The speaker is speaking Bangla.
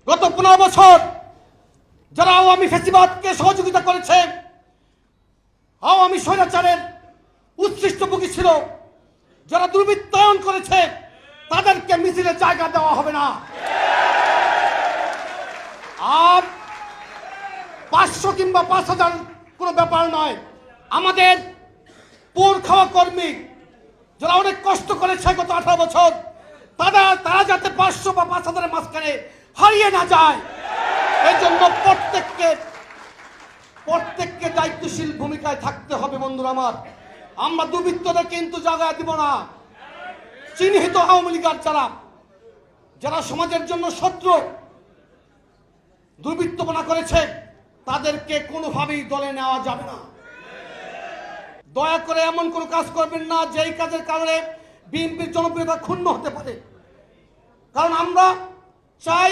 গত 15 বছর যারা আওয়ামী ফ্যাসিবাদকে সহযোগিতা করেছে, আওয়ামী স্বৈরাচারের উচ্ছিষ্টভোগী ছিল, যারা দুর্বৃত্তায়ন করেছে, তাদেরকে মিছিলে জায়গা দেওয়া হবে না। আর 500 কিংবা 5000 কোনো ব্যাপার নয়। আমাদের পোর খাওয়া কর্মী যারা অনেক কষ্ট করেছে গত 18 বছর, তারা যাতে 500 বা 5000-এর মাঝখানে হারিয়ে না যায়, এই জন্য প্রত্যেককে দায়িত্বশীল ভূমিকায় থাকতে হবে। বন্ধুরা আমার, আমরা দুর্বৃত্তদের কিন্তু জায়গা দিব না। চিহ্নিত আওয়ামী লীগার যারা সমাজের জন্য শত্রু, দুর্বৃত্তপনা করেছে, তাদেরকে কোনোভাবেই দলে নেওয়া যাবে না। দয়া করে এমন কোনো কাজ করবেন না যেই কাজের কারণে বিএনপির জনপ্রিয়তা ক্ষুণ্ণ হতে পারে। কারণ আমরা চাই